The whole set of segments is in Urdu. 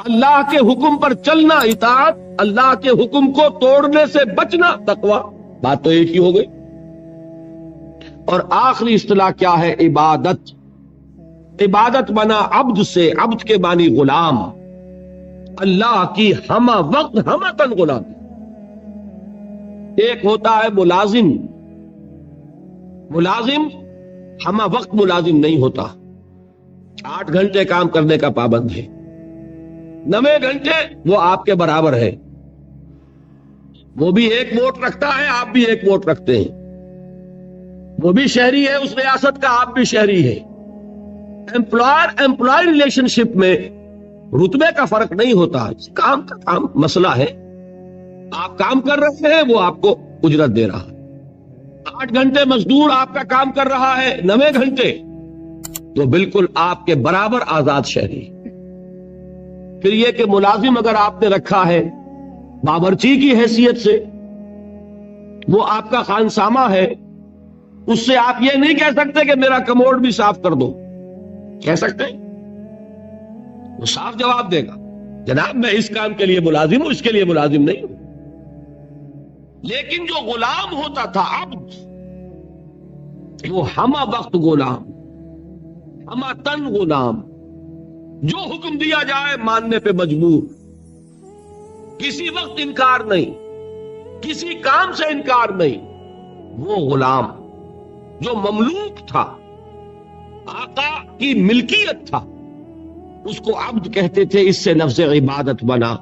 اللہ کے حکم پر چلنا اطاعت، اللہ کے حکم کو توڑنے سے بچنا تقوی. بات تو ایک ہی ہو گئی. اور آخری اصطلاح کیا ہے؟ عبادت. عبادت بنا عبد سے، عبد کے معنی غلام، اللہ کی ہمہ وقت ہمہ تن غلام. ایک ہوتا ہے ملازم، ملازم ہمہ وقت ملازم نہیں ہوتا، 8 گھنٹے کام کرنے کا پابند ہے، 9 گھنٹے وہ آپ کے برابر ہے. وہ بھی ایک ووٹ رکھتا ہے، آپ بھی ایک ووٹ رکھتے ہیں. وہ بھی شہری ہے اس ریاست کا، آپ بھی شہری ہے. امپلائر امپلائی ریلیشن شپ میں رتبے کا فرق نہیں ہوتا، کام کا کام مسئلہ ہے. آپ کام کر رہے ہیں، وہ آپ کو اجرت دے رہا ہے. 8 گھنٹے مزدور آپ کا کام کر رہا ہے، 9 گھنٹے، تو بالکل آپ کے برابر آزاد شہری. پھر یہ کہ ملازم اگر آپ نے رکھا ہے باورچی کی حیثیت سے، وہ آپ کا خانسامہ ہے، اس سے آپ یہ نہیں کہہ سکتے کہ میرا کموڈ بھی صاف کر دو. کہہ سکتے ہیں؟ وہ صاف جواب دے گا، جناب میں اس کام کے لیے ملازم ہوں، اس کے لیے ملازم نہیں ہوں. لیکن جو غلام ہوتا تھا عبد، وہ ہمہ وقت غلام، ہمہ تن غلام، جو حکم دیا جائے ماننے پہ مجبور، کسی وقت انکار نہیں، کسی کام سے انکار نہیں. وہ غلام جو مملوک تھا، آقا کی ملکیت تھا، اس کو عبد کہتے تھے. اس سے لفظ عبادت بنا.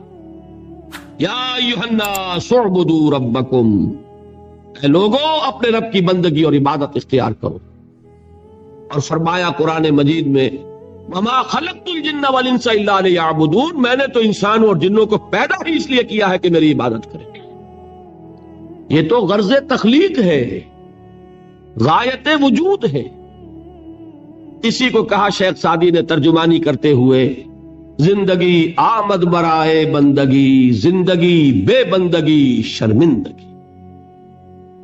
یا ایھا الناس اعبدوا ربکم، اے لوگو اپنے رب کی بندگی اور عبادت اختیار کرو. اور فرمایا قرآن مجید میں وما خلقت الجن والانس الا لیعبدون، میں نے تو انسانوں اور جنوں کو پیدا ہی اس لیے کیا ہے کہ میری عبادت کریں. یہ تو غرض تخلیق ہے، غایت وجود ہے. اسی کو کہا شیخ سعدی نے ترجمانی کرتے ہوئے، زندگی آمد برائے بندگی، زندگی بے بندگی شرمندگی.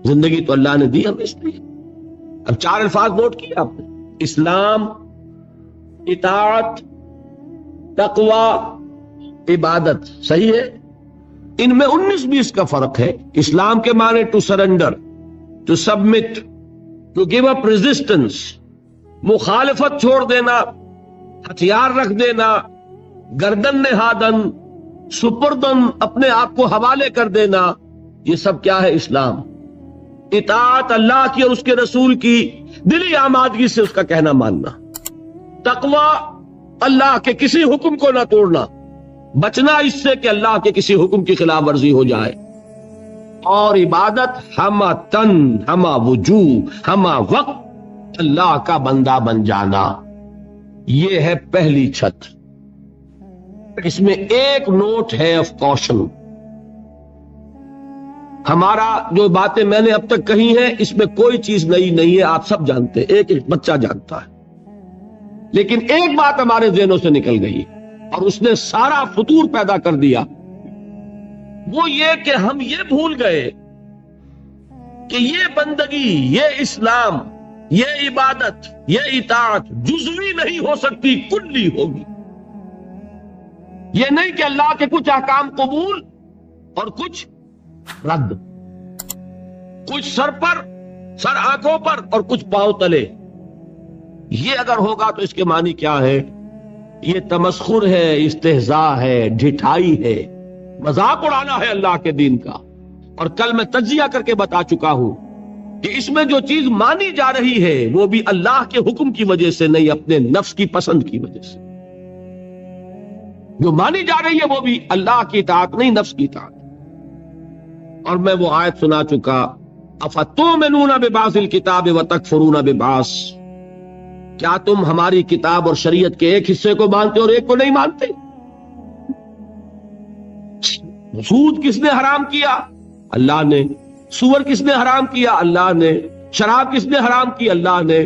زندگی تو اللہ نے دی ہمیں اس لیے. اب 4 الفاظ نوٹ کیا آپ نے: اسلام، اطاعت، تقوی، عبادت. صحیح ہے؟ ان میں 19-20 کا فرق ہے. اسلام کے معنی to surrender, to submit, to give up resistance, مخالفت چھوڑ دینا، ہتھیار رکھ دینا، گردن نہادن، سپردن، اپنے آپ کو حوالے کر دینا. یہ سب کیا ہے؟ اسلام. اطاعت اللہ کی اور اس کے رسول کی دلی آمادگی سے اس کا کہنا ماننا. تقوی اللہ کے کسی حکم کو نہ توڑنا، بچنا اس سے کہ اللہ کے کسی حکم کی خلاف ورزی ہو جائے. اور عبادت ہمہ تن، ہمہ وجوہ، ہمہ وقت اللہ کا بندہ بن جانا. یہ ہے پہلی چھت. اس میں ایک نوٹ ہے آف کوشن. ہمارا جو باتیں میں نے اب تک کہی ہیں اس میں کوئی چیز نئی نہیں ہے، آپ سب جانتے ہیں، ایک ایک بچہ جانتا ہے. لیکن ایک بات ہمارے ذہنوں سے نکل گئی اور اس نے سارا فطور پیدا کر دیا. وہ یہ کہ ہم یہ بھول گئے کہ یہ بندگی، یہ اسلام، یہ عبادت، یہ اطاعت جزوی نہیں ہو سکتی، کلی ہوگی. یہ نہیں کہ اللہ کے کچھ احکام قبول اور کچھ رد، کچھ سر پر، سر آنکھوں پر اور کچھ پاؤں تلے. یہ اگر ہوگا تو اس کے معنی کیا ہے؟ یہ تمسخر ہے، استہزاء ہے، ڈھٹائی ہے، مذاق اڑانا ہے اللہ کے دین کا. اور کل میں تجزیہ کر کے بتا چکا ہوں کہ اس میں جو چیز مانی جا رہی ہے وہ بھی اللہ کے حکم کی وجہ سے نہیں، اپنے نفس کی پسند کی وجہ سے. جو مانی جا رہی ہے وہ بھی اللہ کی اطاعت نہیں، نفس کی اطاعت. اور میں وہ آیت سنا چکا، افتؤمنون ببعض الکتاب وتکفرون ببعض، کیا تم ہماری کتاب اور شریعت کے ایک حصے کو مانتے اور ایک کو نہیں مانتے؟ سود کس نے حرام کیا؟ اللہ نے. سور کس نے حرام کیا؟ اللہ نے. شراب کس نے حرام کی؟ اللہ نے.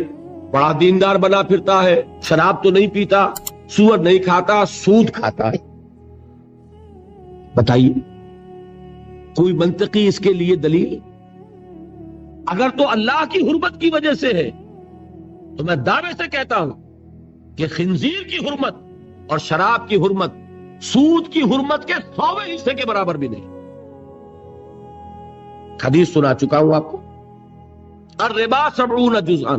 بڑا دیندار بنا پھرتا ہے، شراب تو نہیں پیتا، سور نہیں کھاتا، سود کھاتا ہے. بتائیے کوئی منطقی اس کے لیے دلیل؟ اگر تو اللہ کی حرمت کی وجہ سے ہے تو میں دعوے سے کہتا ہوں کہ خنزیر کی حرمت اور شراب کی حرمت سود کی حرمت کے 100ویں حصے کے برابر بھی نہیں. حدیث سنا چکا ہوں آپ کو. الربا 70 جزءا،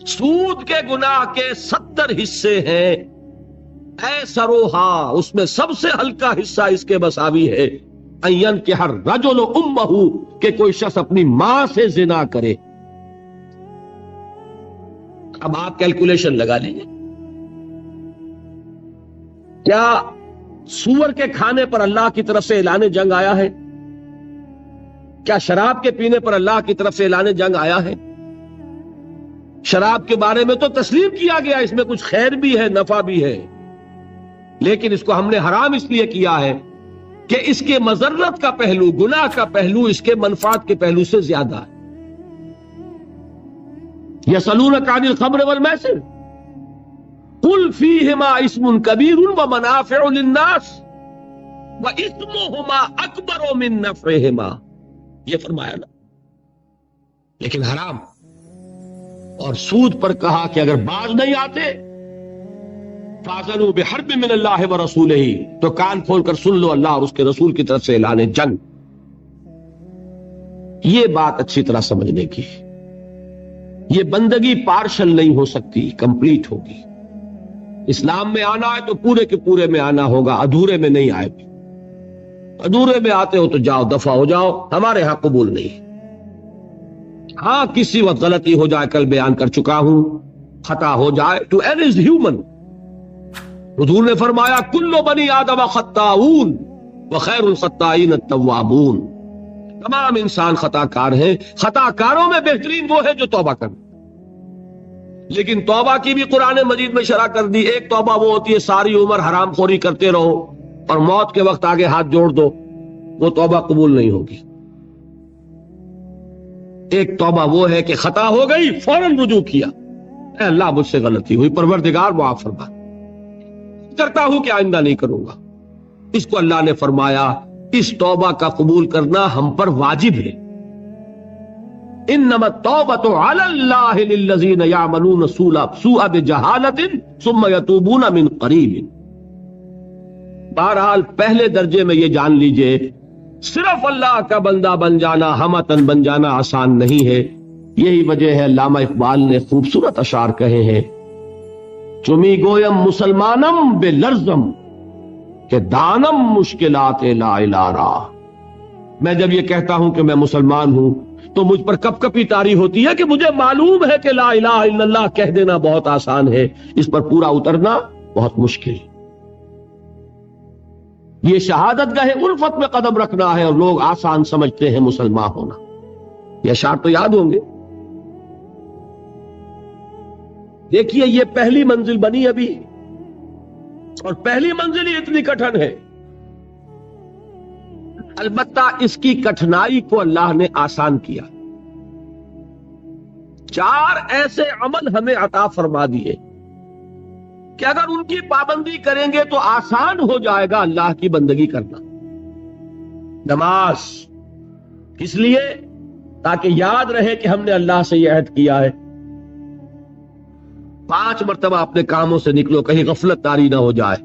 سود کے گناہ کے 70 حصے ہیں. ایسروہا، اس میں سب سے ہلکا حصہ اس کے مساوی ہے ان ينكح الرجل امہ، کہ کوئی شخص اپنی ماں سے زنا کرے. اب آپ کیلکولیشن لگا لیجیے، کیا سور کے کھانے پر اللہ کی طرف سے اعلان جنگ آیا ہے؟ کیا شراب کے پینے پر اللہ کی طرف سے اعلان جنگ آیا ہے؟ شراب کے بارے میں تو تسلیم کیا گیا اس میں کچھ خیر بھی ہے، نفع بھی ہے، لیکن اس کو ہم نے حرام اس لیے کیا ہے کہ اس کے مضرت کا پہلو، گناہ کا پہلو اس کے منفعت کے پہلو سے زیادہ ہے. یسألونک عن الخمر والمیسر قل فیہما اسم کبیر ومنافع للناس واسمہما اکبر من نفعہما، یہ فرمایا نا. لیکن حرام اور سود پر کہا کہ اگر باز نہیں آتے فَأَذَنُوا بِحَرْبٍ مِّنَ اللَّهِ وَرَسُولِهِ، تو کان کھول کر سن لو اللہ اور اس کے رسول کی طرف سے اعلان جنگ. یہ بات اچھی طرح سمجھنے کی. یہ بندگی پارشل نہیں ہو سکتی، کمپلیٹ ہوگی. اسلام میں آنا ہے تو پورے کے پورے میں آنا ہوگا، ادھورے میں نہیں آئے. ادھورے میں آتے ہو تو جاؤ، دفع ہو جاؤ، ہمارے ہاں قبول نہیں. ہاں کسی وقت غلطی ہو جائے، کل بیان کر چکا ہوں، خطا ہو جائے، ٹو ایرر از ہیومن. حضور نے فرمایا کل بنی آدم خطاؤون وخیر الخطائین التوابون، تمام انسان خطا کار ہیں، خطا کاروں میں بہترین وہ ہے جو توبہ کرے. لیکن توبہ کی بھی قرآن مجید میں شرح کر دی. ایک توبہ وہ ہوتی ہے ساری عمر حرام خوری کرتے رہو اور موت کے وقت آگے ہاتھ جوڑ دو، وہ توبہ قبول نہیں ہوگی. ایک توبہ وہ ہے کہ خطا ہو گئی فوراً رجوع کیا، اے اللہ مجھ سے غلطی ہوئی، پروردگار معاف فرما، کرتا ہوں کہ آئندہ نہیں کروں گا. اس کو اللہ نے فرمایا اس توبہ کا قبول کرنا ہم پر واجب ہے. انما التوبۃ علی اللہ للذین یعملون السوء بجہالۃ ثم یتوبون من قریب. بہرحال پہلے درجے میں یہ جان لیجئے صرف اللہ کا بندہ بن جانا، ہمتن بن جانا آسان نہیں ہے. یہی وجہ ہے علامہ اقبال نے خوبصورت اشعار کہے ہیں، چمی گویم مسلمانم بے لرزم کہ دانم مشکلات لا الہ را. میں جب یہ کہتا ہوں کہ میں مسلمان ہوں تو مجھ پر کپ کپی طاری ہوتی ہے کہ مجھے معلوم ہے کہ لا الہ الا اللہ کہہ دینا بہت آسان ہے، اس پر پورا اترنا بہت مشکل. یہ شہادت گاہ الفت میں قدم رکھنا ہے اور لوگ آسان سمجھتے ہیں مسلمان ہونا. یہ اشعار تو یاد ہوں گے. دیکھیے یہ پہلی منزل بنی ابھی، اور پہلی منزل ہی اتنی کٹھن ہے. البتہ اس کی کٹھنائی کو اللہ نے آسان کیا. 4 ایسے عمل ہمیں عطا فرما دیے کہ اگر ان کی پابندی کریں گے تو آسان ہو جائے گا اللہ کی بندگی کرنا. نماز اس لیے تاکہ یاد رہے کہ ہم نے اللہ سے یہ عہد کیا ہے. 5 مرتبہ اپنے کاموں سے نکلو، کہیں غفلت طاری نہ ہو جائے.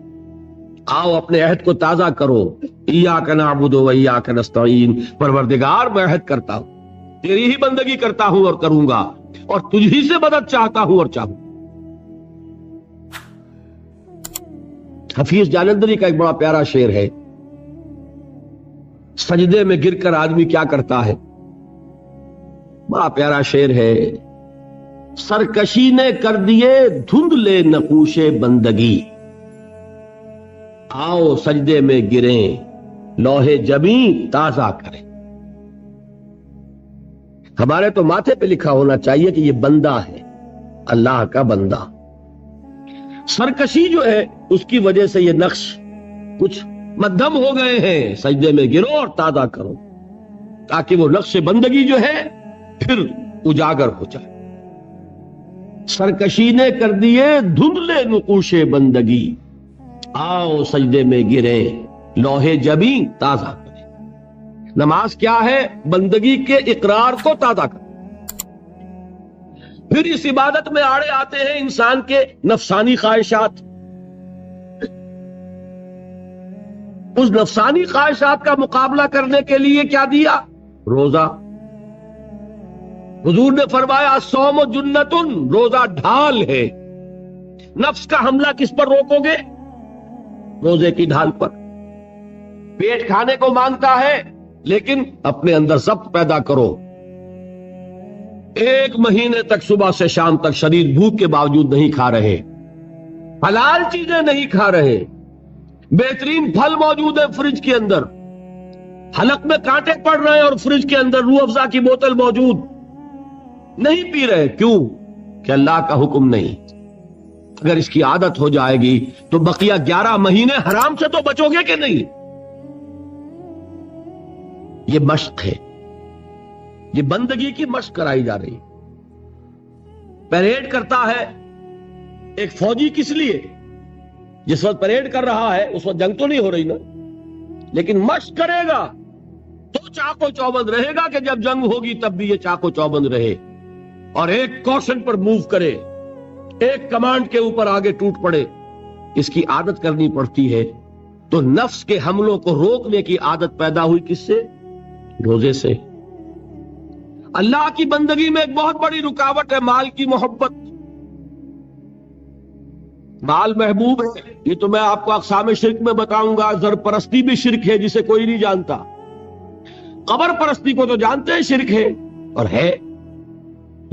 آؤ اپنے عہد کو تازہ کرو. ایاک نعبد و ایاک نستعین، پروردگار میں عہد کرتا ہوں، تیری ہی بندگی کرتا ہوں اور کروں گا، اور تجھ ہی سے مدد چاہتا ہوں اور چاہوں. حفیظ جالندری کا ایک بڑا پیارا شعر ہے، سجدے میں گر کر آدمی کیا کرتا ہے. بڑا پیارا شعر ہے. سرکشی نے کر دیے دھندلے نقوش بندگی، آؤ سجدے میں گریں لوح جبیں تازہ کریں. ہمارے تو ماتھے پہ لکھا ہونا چاہیے کہ یہ بندہ ہے، اللہ کا بندہ. سرکشی جو ہے اس کی وجہ سے یہ نقش کچھ مدھم ہو گئے ہیں. سجدے میں گرو اور تازہ کرو تاکہ وہ نقش بندگی جو ہے پھر اجاگر ہو جائے. سرکشی نے کر دیے دھندلے نقوش بندگی، آؤ سجدے میں گریں لوح جبیں تازہ کریں. نماز کیا ہے؟ بندگی کے اقرار کو تازہ کریں. پھر اس عبادت میں آڑے آتے ہیں انسان کے نفسانی خواہشات. اس نفسانی خواہشات کا مقابلہ کرنے کے لیے کیا دیا؟ روزہ۔ حضور نے فرمایا الصوم جنتن، روزہ ڈھال ہے۔ نفس کا حملہ کس پر روکو گے؟ روزے کی ڈھال پر۔ پیٹ کھانے کو مانگتا ہے لیکن اپنے اندر ضبط پیدا کرو۔ 1 مہینے تک صبح سے شام تک شدید بھوک کے باوجود نہیں کھا رہے، حلال چیزیں نہیں کھا رہے، بہترین پھل موجود ہے فریج کے اندر، حلق میں کانٹے پڑ رہے ہیں اور فریج کے اندر روح افزا کی بوتل موجود، نہیں پی رہے۔ کیوں؟ کہ اللہ کا حکم نہیں۔ اگر اس کی عادت ہو جائے گی تو بقیہ 11 مہینے حرام سے تو بچو گے کہ نہیں؟ یہ مشق ہے، یہ بندگی کی مشق کرائی جا رہی۔ پریڈ کرتا ہے ایک فوجی کس لیے؟ جس وقت پریڈ کر رہا ہے اس وقت جنگ تو نہیں ہو رہی نا، لیکن مشق کرے گا تو چاق و چوبند رہے گا کہ جب جنگ ہوگی تب بھی یہ چاق و چوبند رہے اور ایک کوشن پر موو کرے، ایک کمانڈ کے اوپر آگے ٹوٹ پڑے۔ اس کی عادت کرنی پڑتی ہے۔ تو نفس کے حملوں کو روکنے کی عادت پیدا ہوئی کس سے؟ روزے سے۔ اللہ کی بندگی میں ایک بہت بڑی رکاوٹ ہے مال کی محبت۔ مال محبوب ہے، یہ تو میں آپ کو اقسام شرک میں بتاؤں گا۔ زر پرستی بھی شرک ہے جسے کوئی نہیں جانتا، قبر پرستی کو تو جانتے ہیں شرک ہے اور ہے،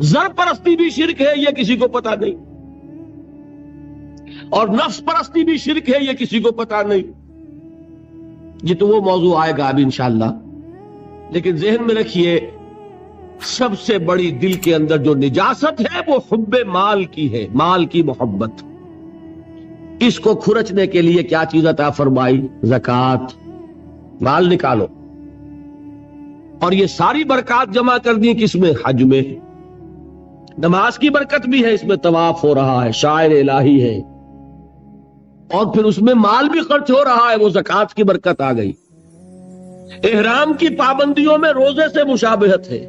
زر پرستی بھی شرک ہے یہ کسی کو پتا نہیں، اور نفس پرستی بھی شرک ہے یہ کسی کو پتا نہیں۔ یہ تو وہ موضوع آئے گا اب انشاءاللہ، لیکن ذہن میں رکھیے سب سے بڑی دل کے اندر جو نجاست ہے وہ حب مال کی ہے، مال کی محبت۔ اس کو کھرچنے کے لیے کیا چیز عطا فرمائی؟ زکوٰۃ۔ مال نکالو، اور یہ ساری برکات جمع کر دی کس میں؟ حج میں۔ نماز کی برکت بھی ہے، اس میں طواف ہو رہا ہے، شاعر الہی ہے، اور پھر اس میں مال بھی خرچ ہو رہا ہے، وہ زکوٰۃ کی برکت آ گئی۔ احرام کی پابندیوں میں روزے سے مشابہت ہے،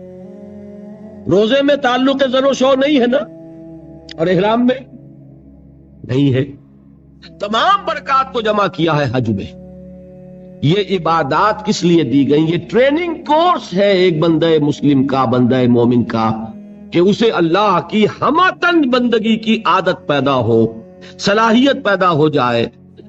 روزے میں تعلق زر و شو نہیں ہے نا، اور احرام میں نہیں ہے۔ تمام برکات کو جمع کیا ہے حج میں۔ یہ عبادات کس لیے دی گئی؟ یہ ٹریننگ کورس ہے ایک بندہ مسلم کا، بندہ مومن کا، کہ اسے اللہ کی ہمہ بندگی کی عادت پیدا ہو، صلاحیت پیدا ہو جائے،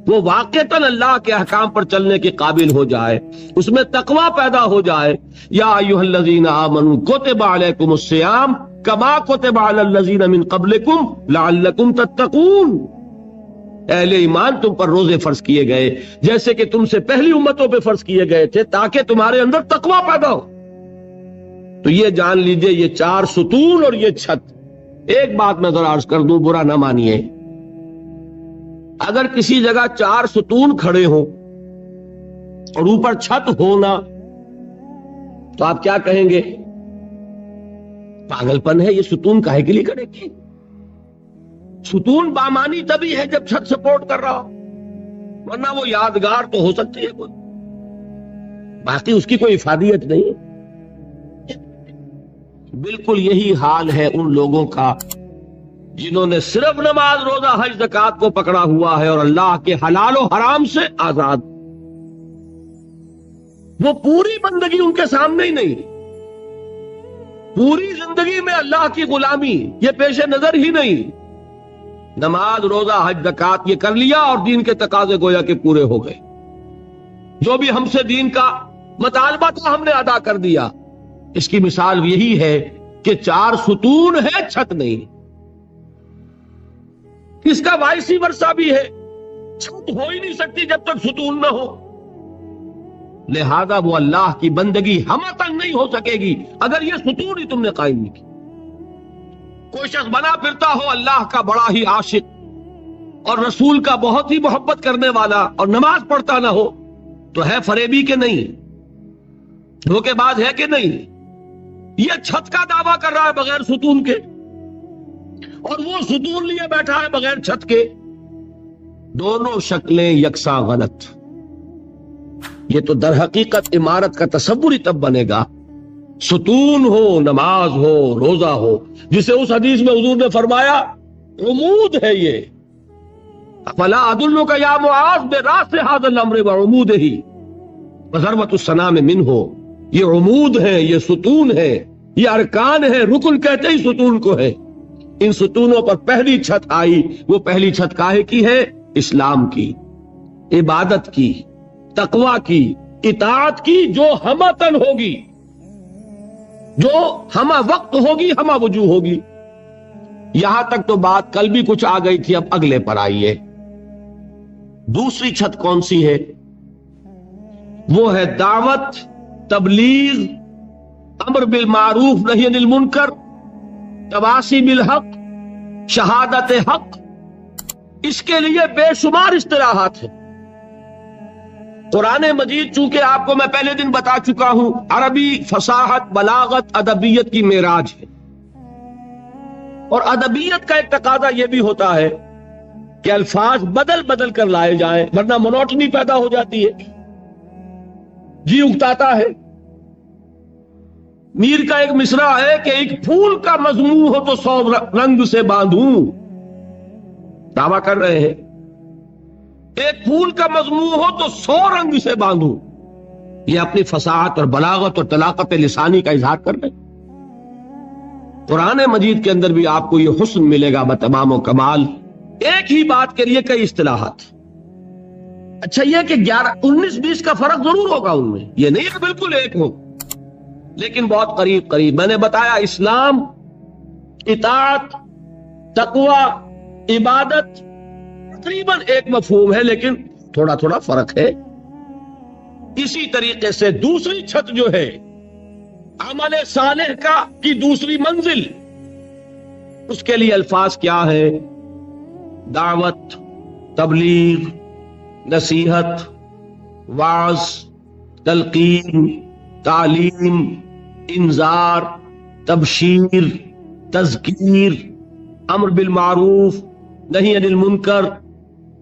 وہ واقعتاً اللہ کے احکام پر چلنے کے قابل ہو جائے، اس میں تقوی پیدا ہو جائے۔ یا ایھا الذین آمنوا کتب علیکم الصیام کما کتب علی الذین من قبلکم لعلکم تتقون۔ اہل ایمان تم پر روزے فرض کیے گئے جیسے کہ تم سے پہلی امتوں پہ فرض کیے گئے تھے، تاکہ تمہارے اندر تقوی پیدا ہو۔ تو یہ جان لیجئے یہ 4 ستون اور یہ چھت۔ ایک بات میں ذرا عرض کر دوں، برا نہ مانیے، اگر کسی جگہ 4 ستون کھڑے ہوں اور اوپر چھت ہونا تو آپ کیا کہیں گے؟ پاگل پن ہے، یہ ستون کاہے کے لیے کھڑے کی؟ ستون بامانی تبھی ہے جب چھت سپورٹ کر رہا ہو، ورنہ وہ یادگار تو ہو سکتی ہے کوئی، باقی اس کی کوئی افادیت نہیں۔ بالکل یہی حال ہے ان لوگوں کا جنہوں نے صرف نماز، روزہ، حج، زکوٰۃ کو پکڑا ہوا ہے اور اللہ کے حلال و حرام سے آزاد۔ وہ پوری بندگی ان کے سامنے ہی نہیں، پوری زندگی میں اللہ کی غلامی یہ پیش نظر ہی نہیں۔ نماز، روزہ، حج، زکوٰۃ یہ کر لیا اور دین کے تقاضے گویا کہ پورے ہو گئے، جو بھی ہم سے دین کا مطالبہ تھا ہم نے ادا کر دیا۔ اس کی مثال یہی ہے کہ 4 ستون ہے، چھت نہیں۔ اس کا وائسی ورثہ بھی ہے، چھت ہو ہی نہیں سکتی جب تک ستون نہ ہو، لہذا وہ اللہ کی بندگی ہمہ تک نہیں ہو سکے گی اگر یہ ستون ہی تم نے قائم نہیں کی۔ کوئی شخص بنا پھرتا ہو اللہ کا بڑا ہی عاشق اور رسول کا بہت ہی محبت کرنے والا اور نماز پڑھتا نہ ہو تو ہے فریبی کہ نہیں؟ دھوکے باز ہے کہ نہیں؟ یہ چھت کا دعویٰ کر رہا ہے بغیر ستون کے، اور وہ ستون لیے بیٹھا ہے بغیر چھت کے۔ دونوں شکلیں یکساں غلط۔ یہ تو در حقیقت عمارت کا تصور ہی تب بنے گا ستون ہو، نماز ہو، روزہ ہو، جسے اس حدیث میں حضور نے فرمایا عمود ہے، یہ فلا ادلک یا معاذ براس ھذا الامر وعمودہ وذروۃ السنام منہ. یہ عمود ہے، یہ ستون ہے، یہ ارکان ہے. رکن کہتے ہی ستون کو ہے. ان ستونوں پر پہلی چھت آئی. وہ پہلی چھت کاہے کی ہے؟ اسلام کی، عبادت کی، تقوی کی، اطاعت کی، جو ہمتن ہوگی، جو ہمہ وقت ہوگی، ہمہ وجوہ ہوگی. یہاں تک تو بات کل بھی کچھ آ گئی تھی، اب اگلے پر آئیے. دوسری چھت کون سی ہے؟ وہ ہے دعوت، تبلیغ، امر بالمعروف نہی عن المنکر، تواصی بالحق، شہادت حق. اس کے لیے بے شمار اصطلاحات ہیں. قرآن مجید چونکہ آپ کو میں پہلے دن بتا چکا ہوں عربی فصاحت، بلاغت، ادبیت کی معراج ہے. اور ادبیت کا ایک تقاضا یہ بھی ہوتا ہے کہ الفاظ بدل بدل کر لائے جائیں، ورنہ مونوٹنی پیدا ہو جاتی ہے، جی اگتاتا ہے. میر کا ایک مصرع ہے کہ ایک پھول کا مضمون ہو تو 100 رنگ سے باندھوں. دعویٰ کر رہے ہیں ایک پھول کا مضمون ہو تو 100 رنگ سے باندھوں. یہ اپنی فصاحت اور بلاغت اور طلاقت لسانی کا اظہار کر رہے ہیں. قرآن مجید کے اندر بھی آپ کو یہ حسن ملے گا بتمام و کمال. ایک ہی بات کے لیے کئی اصطلاحات. اچھا یہ کہ 19-20 کا فرق ضرور ہوگا ان میں، یہ نہیں کہ بالکل ایک ہو، لیکن بہت قریب قریب. میں نے بتایا اسلام، اطاعت، تقوی، عبادت تقریباً ایک مفہوم ہے، لیکن تھوڑا تھوڑا فرق ہے. اسی طریقے سے دوسری چھت جو ہے عمل صالح کی دوسری منزل، اس کے لیے الفاظ کیا ہے؟ دعوت، تبلیغ، نصیحت، وعظ، تلقین، تعلیم، انذار، تبشیر، تذکیر، امر بالمعروف نہی عن المنکر،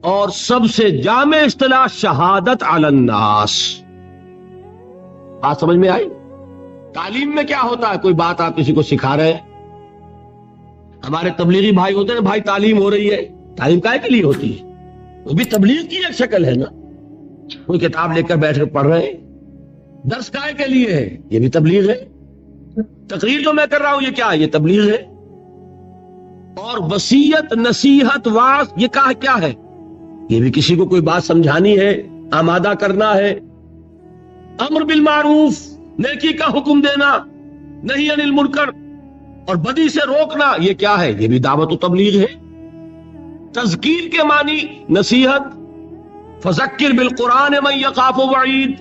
اور سب سے جامع اصطلاح شہادت علی الناس. بات سمجھ میں آئی؟ تعلیم میں کیا ہوتا ہے؟ کوئی بات آپ کسی کو سکھا رہے ہیں. ہمارے تبلیغی بھائی ہوتے ہیں، بھائی تعلیم ہو رہی ہے. تعلیم کائے کے لیے ہوتی ہے؟ وہ بھی تبلیغ کی ایک شکل ہے نا. کوئی کتاب لے کر بیٹھ کر پڑھ رہے ہیں. درس کائے کے لیے ہے؟ یہ بھی تبلیغ ہے. تقریر جو میں کر رہا ہوں یہ کیا ہے؟ یہ تبلیغ ہے. اور وصیت، نصیحت، وعظ یہ کیا ہے؟ یہ بھی کسی کو کوئی بات سمجھانی ہے، آمادہ کرنا ہے. امر بالمعروف، نیکی کا حکم دینا، نہی عن المنکر، اور بدی سے روکنا، یہ کیا ہے؟ یہ بھی دعوت و تبلیغ ہے. تذکیر کے معنی نصیحت، فذکر بالقرآن من یخاف وعید.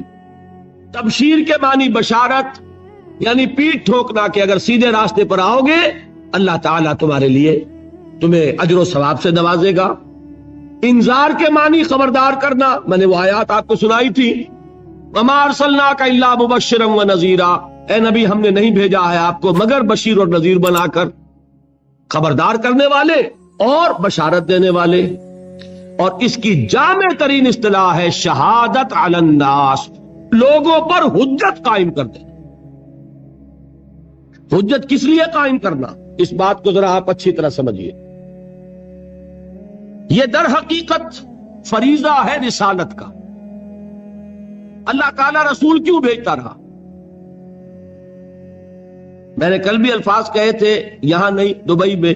تبشیر کے معنی بشارت، یعنی پیٹھ ٹھوکنا کہ اگر سیدھے راستے پر آؤ گے اللہ تعالیٰ تمہارے لیے تمہیں اجر و ثواب سے نوازے گا. انذار کے معنی خبردار کرنا. میں نے وہ آیات آپ کو سنائی تھی، وما ارسلناک الا مبشرا ونذیرا. اے نبی ہم نے نہیں بھیجا ہے آپ کو مگر بشیر اور نذیر بنا کر، خبردار کرنے والے اور بشارت دینے والے. اور اس کی جامع ترین اصطلاح ہے شہادت علی الناس، لوگوں پر حجت قائم کر دیں. حجت کس لیے قائم کرنا؟ اس بات کو ذرا آپ اچھی طرح سمجھیے. یہ در حقیقت فریضہ ہے رسالت کا. اللہ تعالیٰ رسول کیوں بھیجتا رہا؟ میں نے کل بھی الفاظ کہے تھے، یہاں نہیں دبئی میں،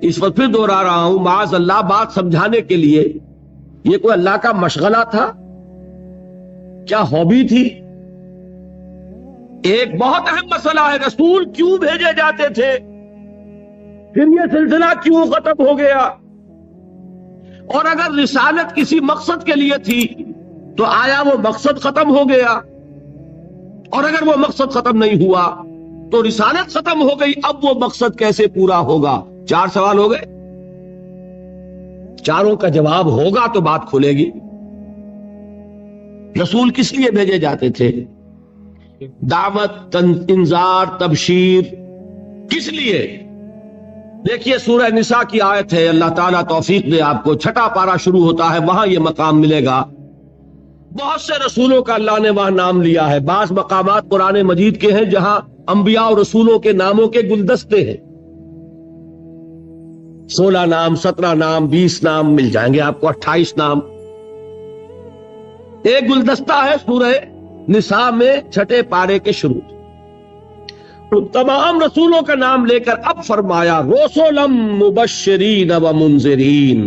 اس وقت پھر دوہرا رہا ہوں، معاذ اللہ بات سمجھانے کے لیے. یہ کوئی اللہ کا مشغلہ تھا؟ کیا ہابی تھی؟ ایک بہت اہم مسئلہ ہے، رسول کیوں بھیجے جاتے تھے، پھر یہ سلسلہ کیوں ختم ہو گیا؟ اور اگر رسالت کسی مقصد کے لیے تھی تو آیا وہ مقصد ختم ہو گیا؟ اور اگر وہ مقصد ختم نہیں ہوا تو رسالت ختم ہو گئی، اب وہ مقصد کیسے پورا ہوگا؟ 4 سوال ہو گئے. چاروں کا جواب ہوگا تو بات کھلے گی. رسول کس لیے بھیجے جاتے تھے؟ دعوت، انذار، تبشیر. کس لیے؟ دیکھیے سورہ نساء کی آیت ہے، اللہ تعالیٰ توفیق دے آپ کو، 6واں پارہ شروع ہوتا ہے، وہاں یہ مقام ملے گا. بہت سے رسولوں کا اللہ نے وہاں نام لیا ہے. بعض مقامات قرآن مجید کے ہیں جہاں انبیاء اور رسولوں کے ناموں کے گلدستے ہیں. 16 نام، 17 نام، 20 نام مل جائیں گے آپ کو، 28 نام. ایک گلدستہ ہے سورہ نساء میں چھٹے پارے کے شروع. تمام رسولوں کا نام لے کر اب فرمایا رسلا مبشرین و منذرین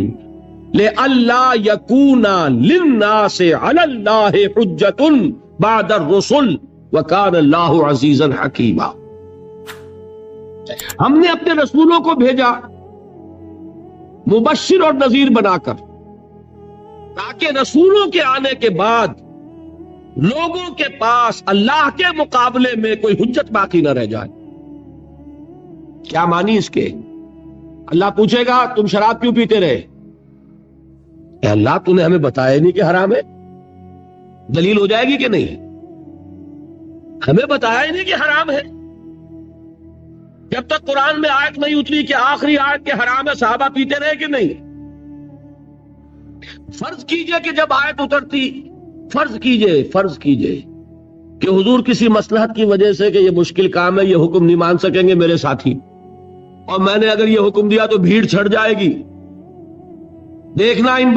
لئلا یکون للناس علی اللہ حجۃ بعد الرسل وکان اللہ عزیزا حکیما. ہم نے اپنے رسولوں کو بھیجا مبشر اور نذیر بنا کر، تاکہ رسولوں کے آنے کے بعد لوگوں کے پاس اللہ کے مقابلے میں کوئی حجت باقی نہ رہ جائے. کیا معنی اس کے؟ اللہ پوچھے گا تم شراب کیوں پیتے رہے؟ اے اللہ تو نے ہمیں بتایا نہیں کہ حرام ہے. دلیل ہو جائے گی کہ نہیں؟ ہمیں بتایا ہی نہیں کہ حرام ہے. جب تک قرآن میں آیت نہیں اتری کہ آخری آیت کے حرام ہے، صحابہ پیتے رہے کہ نہیں؟ فرض کیجئے کہ جب آیت اترتی، فرض کیجئے کہ حضور کسی مصلحت کی وجہ سے کہ یہ مشکل کام ہے، یہ حکم نہیں مان سکیں گے میرے ساتھی، اور میں نے اگر یہ حکم دیا تو بھیڑ چھڑ جائے گی، دیکھنا ان